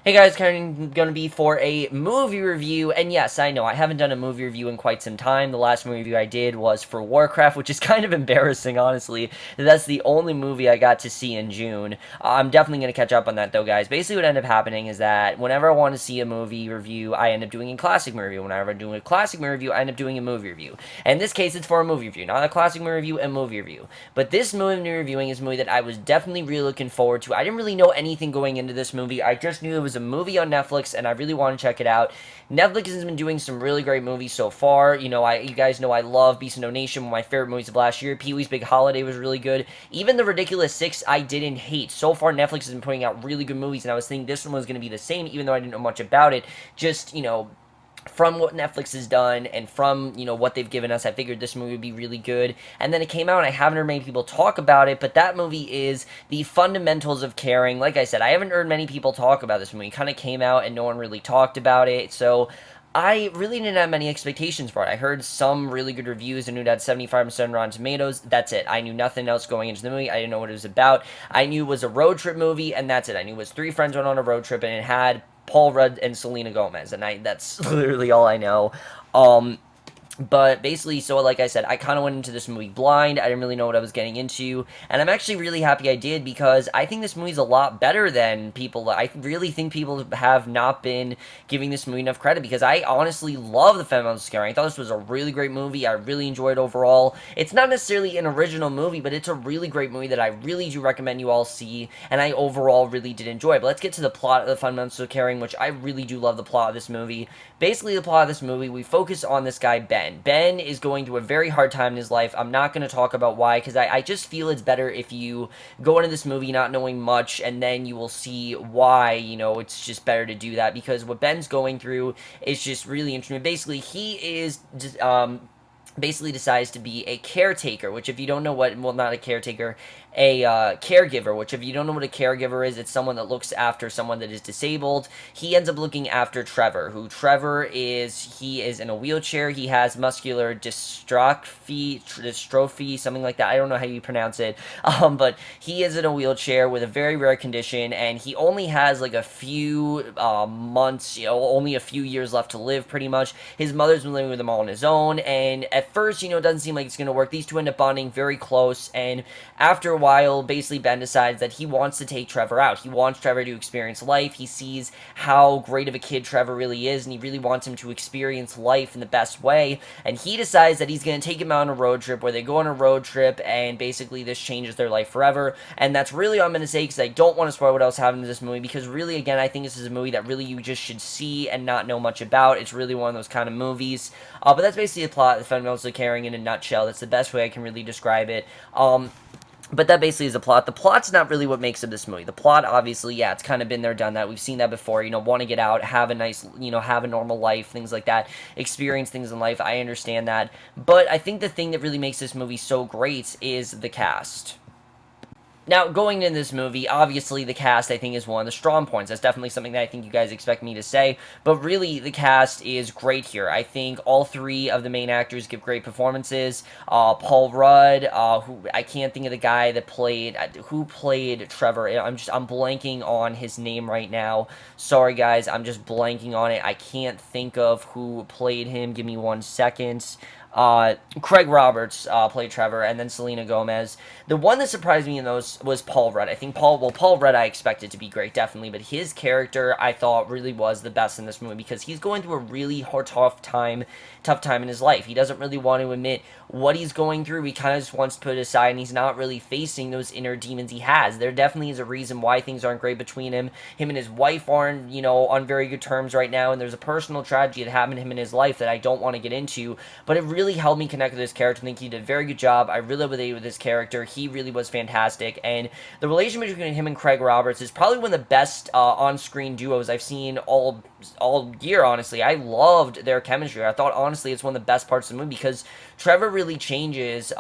Hey guys, kind of gonna be for a movie review, and yes, I know I haven't done a movie review in quite some time. The last movie review I did was for Warcraft, which is kind of embarrassing, honestly. That's the only movie I got to see in June. I'm definitely gonna catch up on that though, guys. Basically, what ended up happening is that whenever I want to see a movie review, I end up doing a classic movie review. Whenever I'm doing a classic movie review, I end up doing a movie review. And in this case, it's for a movie review, not a classic movie review, a movie review. But this movie reviewing is a movie that I was definitely really looking forward to. I didn't really know anything going into this movie. I just knew it was a movie on Netflix, and I really want to check it out. Netflix has been doing some really great movies so far. You guys know I love Beast of No Nation, one of my favorite movies of last year. Pee-wee's Big Holiday was really good. Even The Ridiculous Six, I didn't hate. So far, Netflix has been putting out really good movies, and I was thinking this one was going to be the same, even though I didn't know much about it. Just, from what Netflix has done and from, what they've given us, I figured this movie would be really good. And then it came out, and I haven't heard many people talk about it, but that movie is The Fundamentals of Caring. Like I said, I haven't heard many people talk about this movie. It kind of came out, and no one really talked about it, so I really didn't have many expectations for it. I heard some really good reviews. I knew it had 75% Rotten Tomatoes. That's it. I knew nothing else going into the movie. I didn't know what it was about. I knew it was a road trip movie, and that's it. I knew it was three friends went on a road trip, and it had Paul Rudd and Selena Gomez, and that's literally all I know. But basically, so like I said, I kind of went into this movie blind. I didn't really know what I was getting into, and I'm actually really happy I did because I think this movie's a lot better than people. I really think people have not been giving this movie enough credit because I honestly love The Fundamentals of Caring. I thought this was a really great movie. I really enjoyed it overall. It's not necessarily an original movie, but it's a really great movie that I really do recommend you all see, and I overall really did enjoy it. But let's get to the plot of The Fundamentals of Caring, which I really do love the plot of this movie. Basically, the plot of this movie, we focus on this guy, Ben. Ben is going through a very hard time in his life. I'm not going to talk about why, because I just feel it's better if you go into this movie not knowing much, and then you will see why, it's just better to do that, because what Ben's going through is just really interesting. Basically, he is basically decides to be a caretaker, which if you don't know what, well, not a caretaker, a caregiver, which if you don't know what a caregiver is, it's someone that looks after someone that is disabled. He ends up looking after Trevor, he is in a wheelchair. He has muscular dystrophy, something like that. I don't know how you pronounce it, but he is in a wheelchair with a very rare condition, and he only has like a few months, only a few years left to live, pretty much. His mother's been living with him all on his own, and at first, it doesn't seem like it's going to work. These two end up bonding very close, and after a while, basically Ben decides that he wants to take Trevor out. He wants Trevor to experience life. He sees how great of a kid Trevor really is, and he really wants him to experience life in the best way, and he decides that he's going to take him out on a road trip, where they go on a road trip, and basically this changes their life forever, and that's really all I'm going to say, because I don't want to spoil what else happens in this movie, because really, again, I think this is a movie that really you just should see and not know much about. It's really one of those kind of movies, but that's basically the plot, The Fundamentals of Caring in a nutshell. That's the best way I can really describe it. But that basically is the plot. The plot's not really what makes up this movie. The plot, obviously, yeah, it's kind of been there, done that. We've seen that before. Want to get out, have a nice, have a normal life, things like that. Experience things in life. I understand that. But I think the thing that really makes this movie so great is the cast. Now, going into this movie, obviously the cast, I think, is one of the strong points. That's definitely something that I think you guys expect me to say, but really, the cast is great here. I think all three of the main actors give great performances. Paul Rudd, who I can't think of the guy that who played Trevor. I'm blanking on his name right now. Sorry, guys, I'm just blanking on it. I can't think of who played him. Give me 1 second. Craig Roberts played Trevor, and then Selena Gomez. The one that surprised me in those was Paul Rudd. I think Paul Rudd I expected to be great, definitely, but his character I thought really was the best in this movie, because he's going through a really tough time in his life. He doesn't really want to admit what he's going through. He kind of just wants to put it aside, and he's not really facing those inner demons he has. There definitely is a reason why things aren't great between him. Him and his wife aren't, on very good terms right now, and there's a personal tragedy that happened to him in his life that I don't want to get into, but it really helped me connect with his character. I think he did a very good job. I really related with his character. He really was fantastic, and the relationship between him and Craig Roberts is probably one of the best on-screen duos I've seen all year, honestly. I loved their chemistry. I thought, honestly, it's one of the best parts of the movie, because Trevor really changes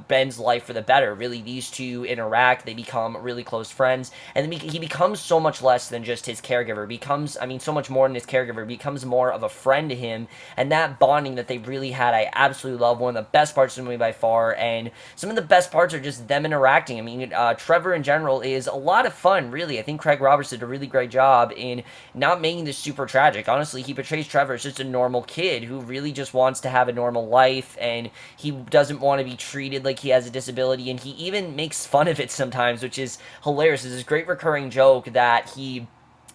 Ben's life for the better. Really, these two interact, they become really close friends, and then he becomes so much less than just his caregiver. Becomes, I mean, so much more than his caregiver. Becomes more of a friend to him, and that bonding that they really had, I absolutely love. One of the best parts of the movie by far, and some of the best parts are just them interacting. I mean, Trevor in general is a lot of fun, really. I think Craig Roberts did a really great job in not making this super tragic. Honestly, he portrays Trevor as just a normal kid who really just wants to have a normal life, and he doesn't want to be treated like he has a disability, and he even makes fun of it sometimes, which is hilarious. There's this great recurring joke that he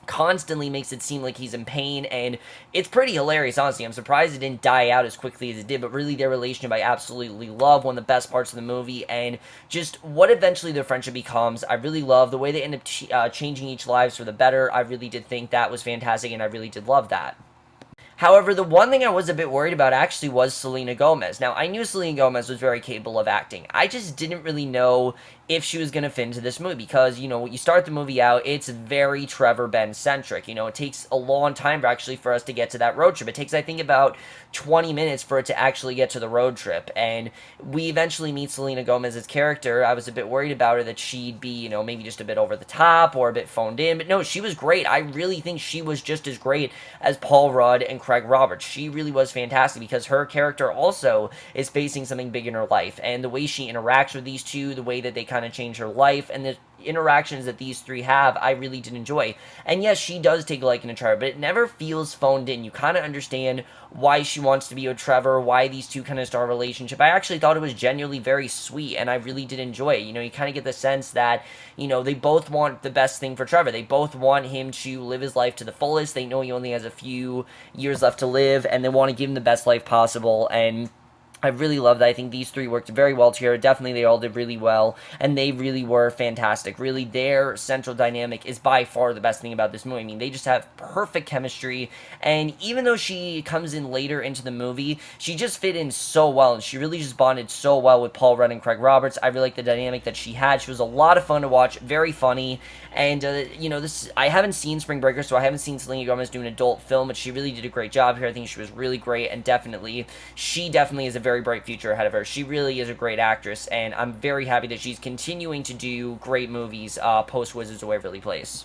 constantly makes it seem like he's in pain, and it's pretty hilarious, honestly. I'm surprised it didn't die out as quickly as it did, but really their relationship I absolutely love. One of the best parts of the movie, and just what eventually their friendship becomes, I really love. The way they end up changing each lives for the better, I really did think that was fantastic, and I really did love that. However, the one thing I was a bit worried about actually was Selena Gomez. Now, I knew Selena Gomez was very capable of acting. I just didn't really know if she was going to fit into this movie because, you know, when you start the movie out, it's very Trevor Ben-centric. You know, it takes a long time for us to get to that road trip. It takes, I think, about 20 minutes for it to actually get to the road trip, and we eventually meet Selena Gomez's character. I was a bit worried about her that she'd be, you know, maybe just a bit over the top or a bit phoned in, but no, she was great. I really think she was just as great as Paul Rudd and Craig Roberts. She really was fantastic because her character also is facing something big in her life, and the way she interacts with these two, the way that they kind of change her life, and the interactions that these three have, I really did enjoy. And yes, she does take a liking to Trevor, but it never feels phoned in. You kind of understand why she wants to be with Trevor, why these two kind of start a relationship. I actually thought it was genuinely very sweet, and I really did enjoy it. You know, you kind of get the sense that, you know, they both want the best thing for Trevor. They both want him to live his life to the fullest. They know he only has a few years left to live, and they want to give him the best life possible, and I really love that. I think these three worked very well together. Definitely, they all did really well, and they really were fantastic. Really, their central dynamic is by far the best thing about this movie. I mean, they just have perfect chemistry, and even though she comes in later into the movie, she just fit in so well, and she really just bonded so well with Paul Rudd and Craig Roberts. I really like the dynamic that she had. She was a lot of fun to watch, very funny, and, you know, I haven't seen Spring Breaker, so I haven't seen Selena Gomez do an adult film, but she really did a great job here. I think she was really great, and she definitely is a very bright future ahead of her. She really is a great actress, and I'm very happy that she's continuing to do great movies post Wizards of Waverly Place.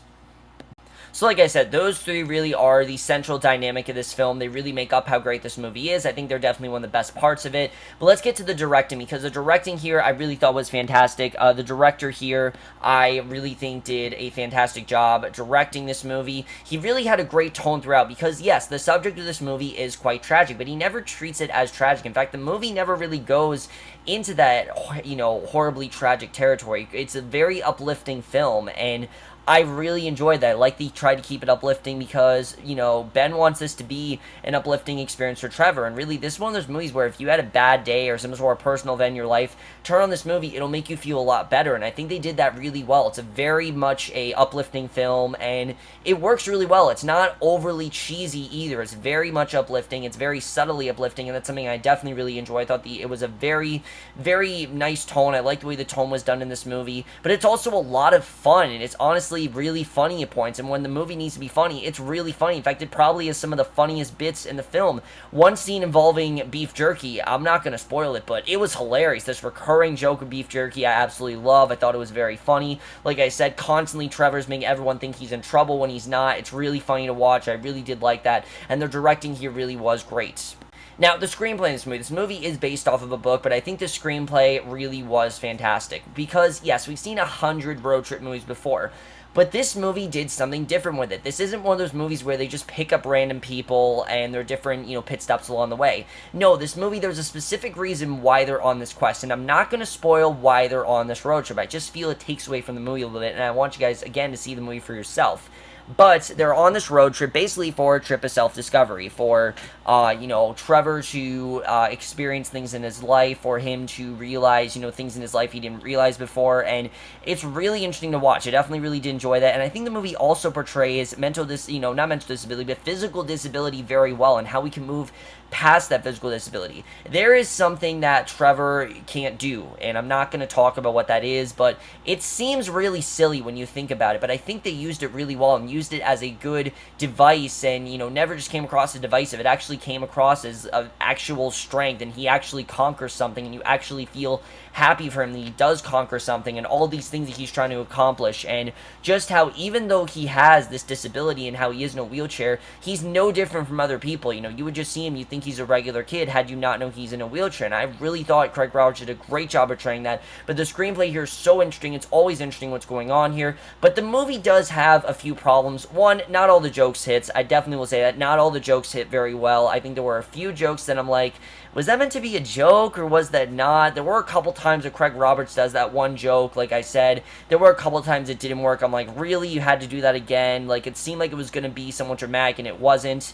So like I said, those three really are the central dynamic of this film. They really make up how great this movie is. I think they're definitely one of the best parts of it. But let's get to the directing, because the directing here I really thought was fantastic. The director here, I really think did a fantastic job directing this movie. He really had a great tone throughout, because yes, the subject of this movie is quite tragic, but he never treats it as tragic. In fact, the movie never really goes into that, you know, horribly tragic territory. It's a very uplifting film, and I really enjoyed that. I like they tried to keep it uplifting because, you know, Ben wants this to be an uplifting experience for Trevor, and really, this is one of those movies where if you had a bad day or some sort of personal event in your life, turn on this movie, it'll make you feel a lot better, and I think they did that really well. It's a very much a uplifting film, and it works really well. It's not overly cheesy either. It's very much uplifting. It's very subtly uplifting, and that's something I definitely really enjoy. I thought it was a very, very nice tone. I like the way the tone was done in this movie, but it's also a lot of fun, and it's honestly really funny at points, and when the movie needs to be funny, it's really funny. In fact, it probably is some of the funniest bits in the film. One scene involving beef jerky, I'm not going to spoil it, but it was hilarious. This recurring joke of beef jerky I absolutely love. I thought it was very funny. Like I said, constantly Trevor's making everyone think he's in trouble when he's not. It's really funny to watch. I really did like that, and the directing here really was great. Now, the screenplay in this movie is based off of a book, but I think the screenplay really was fantastic, because, yes, we've seen 100 road trip movies before, but this movie did something different with it. This isn't one of those movies where they just pick up random people and there are different, you know, pit stops along the way. No, this movie, there's a specific reason why they're on this quest, and I'm not going to spoil why they're on this road trip. I just feel it takes away from the movie a little bit, and I want you guys, again, to see the movie for yourself. But they're on this road trip basically for a trip of self-discovery, for, you know, Trevor to experience things in his life, for him to realize, you know, things in his life he didn't realize before, and it's really interesting to watch. I definitely really did enjoy that, and I think the movie also portrays not mental disability, but physical disability very well, and how we can move past that physical disability. There is something that Trevor can't do, and I'm not going to talk about what that is, but it seems really silly when you think about it, but I think they used it really well, and used it as a good device, and, you know, never just came across as divisive. It actually came across as actual strength, and he actually conquers something, and you actually feel happy for him that he does conquer something, and all these things that he's trying to accomplish, and just how even though he has this disability and how he is in a wheelchair, he's no different from other people. You know, you would just see him, you think he's a regular kid had you not know he's in a wheelchair, and I really thought Craig Roberts did a great job portraying that. But the screenplay here is so interesting. It's always interesting what's going on here, but the movie does have a few problems. One, not all the jokes hits. I definitely will say that not all the jokes hit very well. I think there were a few jokes that I'm like, was that meant to be a joke, or was that not? There were a couple times that Craig Roberts does that one joke, like I said. There were a couple times it didn't work. I'm like, really? You had to do that again? Like, it seemed like it was going to be somewhat dramatic, and it wasn't.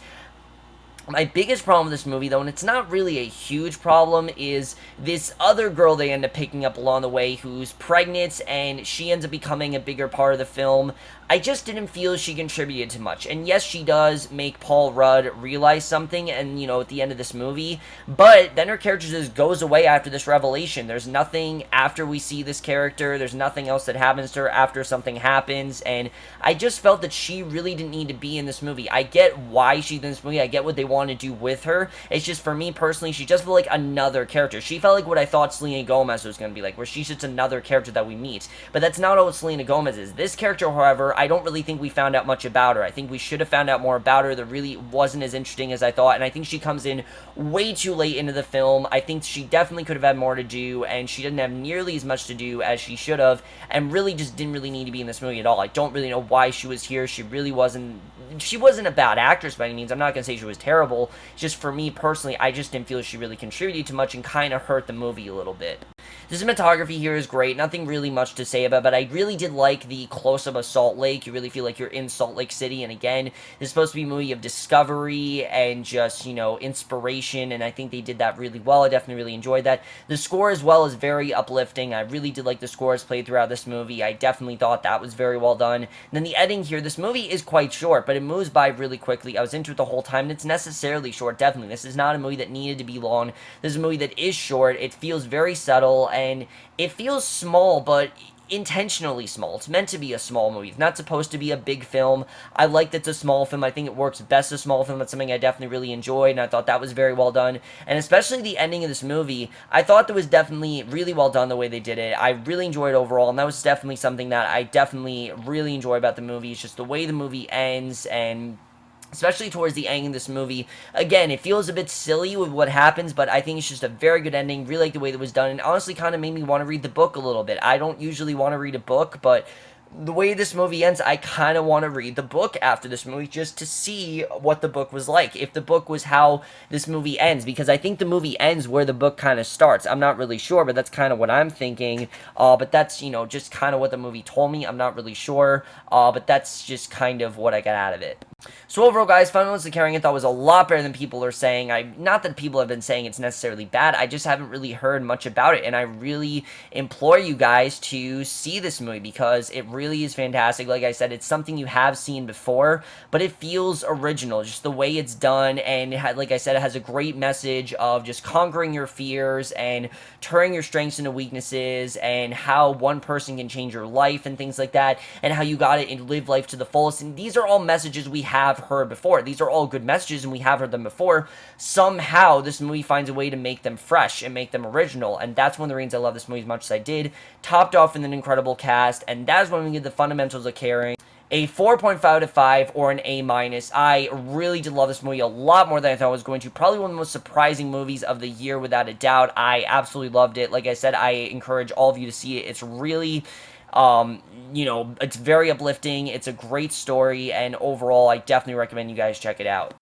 My biggest problem with this movie, though, and it's not really a huge problem, is this other girl they end up picking up along the way who's pregnant, and she ends up becoming a bigger part of the film. I just didn't feel she contributed too much. And yes, she does make Paul Rudd realize something, and, you know, at the end of this movie, but then her character just goes away after this revelation. There's nothing after we see this character. There's nothing else that happens to her after something happens, and I just felt that she really didn't need to be in this movie. I get why she's in this movie. I get what they want to do with her. It's just, for me personally, she just felt like another character. She felt like what I thought Selena Gomez was going to be like, where she's just another character that we meet. But that's not what Selena Gomez is. This character, however, I don't really think we found out much about her. I think we should have found out more about her. That really wasn't as interesting as I thought, and I think she comes in way too late into the film. I think she definitely could have had more to do, and she didn't have nearly as much to do as she should have, and really just didn't really need to be in this movie at all. I don't really know why she was here. She wasn't a bad actress by any means. I'm not going to say she was terrible. Just for me personally, I just didn't feel she really contributed too much and kind of hurt the movie a little bit. The cinematography here is great. Nothing really much to say about it, but I really did like the close-up of Salt Lake. You really feel like you're in Salt Lake City, and again, this is supposed to be a movie of discovery and just, you know, inspiration, and I think they did that really well. I definitely really enjoyed that. The score as well is very uplifting. I really did like the scores played throughout this movie. I definitely thought that was very well done. And then the editing here, this movie is quite short, but it moves by really quickly. I was into it the whole time, and it's necessarily short, definitely. This is not a movie that needed to be long. This is a movie that is short. It feels very subtle, and it feels small, but intentionally small. It's meant to be a small movie. It's not supposed to be a big film. I like that it's a small film. I think it works best as a small film. That's something I definitely really enjoyed, and I thought that was very well done. And especially the ending of this movie, I thought that was definitely really well done the way they did it. I really enjoyed it overall, and that was definitely something that I definitely really enjoy about the movie. It's just the way the movie ends, and especially towards the end of this movie. Again, it feels a bit silly with what happens, but I think it's just a very good ending. Really like the way that was done, and honestly kind of made me want to read the book a little bit. I don't usually want to read a book, but the way this movie ends, I kind of want to read the book after this movie just to see what the book was like. If the book was how this movie ends, because I think the movie ends where the book kind of starts. I'm not really sure, but that's kind of what I'm thinking. But that's, you know, just kind of what the movie told me. I'm not really sure, but that's just kind of what I got out of it. So overall, guys, Final Fantasy Carrying I thought was a lot better than people are saying. Not that people have been saying it's necessarily bad, I just haven't really heard much about it, and I really implore you guys to see this movie because it really is fantastic. Like I said, it's something you have seen before, but it feels original, just the way it's done, and like I said, it has a great message of just conquering your fears and turning your strengths into weaknesses, and how one person can change your life and things like that, and how you gotta live life to the fullest. And these are all messages we have heard before. These are all good messages, and we have heard them before. Somehow, this movie finds a way to make them fresh and make them original, and that's one of the reasons I love this movie as much as I did. Topped off in an incredible cast, and that is when we get the fundamentals of caring. A 4.5 out of 5 or an A-. I really did love this movie a lot more than I thought I was going to. Probably one of the most surprising movies of the year, without a doubt. I absolutely loved it. Like I said, I encourage all of you to see it. It's really, you know, it's very uplifting. It's a great story, and overall, I definitely recommend you guys check it out.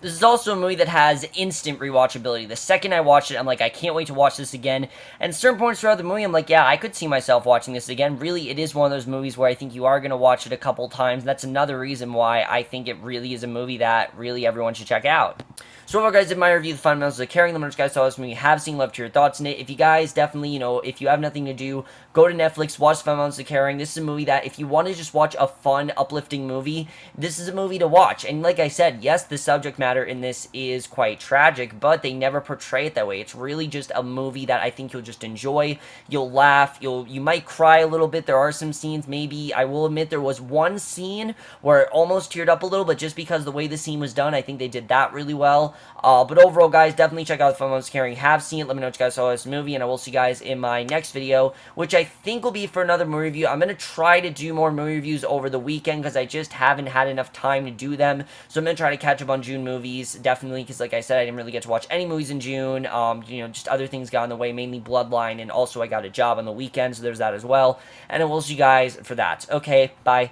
This is also a movie that has instant rewatchability. The second I watched it, I'm like, I can't wait to watch this again. And certain points throughout the movie, I'm like, yeah, I could see myself watching this again. Really, it is one of those movies where I think you are going to watch it a couple times. That's another reason why I think it really is a movie that really everyone should check out. So overall, guys, did my review of the fundamentals of caring. Let me know what you guys saw this movie, have seen, love to your thoughts in it. If you guys definitely, if you have nothing to do, go to Netflix, watch the fundamentals of caring. This is a movie that if you want to just watch a fun, uplifting movie, this is a movie to watch. And like I said, yes, the subject matter in this is quite tragic, but they never portray it that way. It's really just a movie that I think you'll just enjoy. You'll laugh. You might cry a little bit. There are some scenes, maybe, I will admit there was one scene where it almost teared up a little, but just because the way the scene was done, I think they did that really well. But overall, guys, definitely check out the Fundamentals of Caring. Have seen it. Let me know what you guys saw of this movie, and I will see you guys in my next video, which I think will be for another movie review. I'm going to try to do more movie reviews over the weekend because I just haven't had enough time to do them. So I'm going to try to catch up on June movies, definitely, because like I said, I didn't really get to watch any movies in June. Just other things got in the way, mainly Bloodline, and also I got a job on the weekend, so there's that as well. And I will see you guys for that. Okay, bye.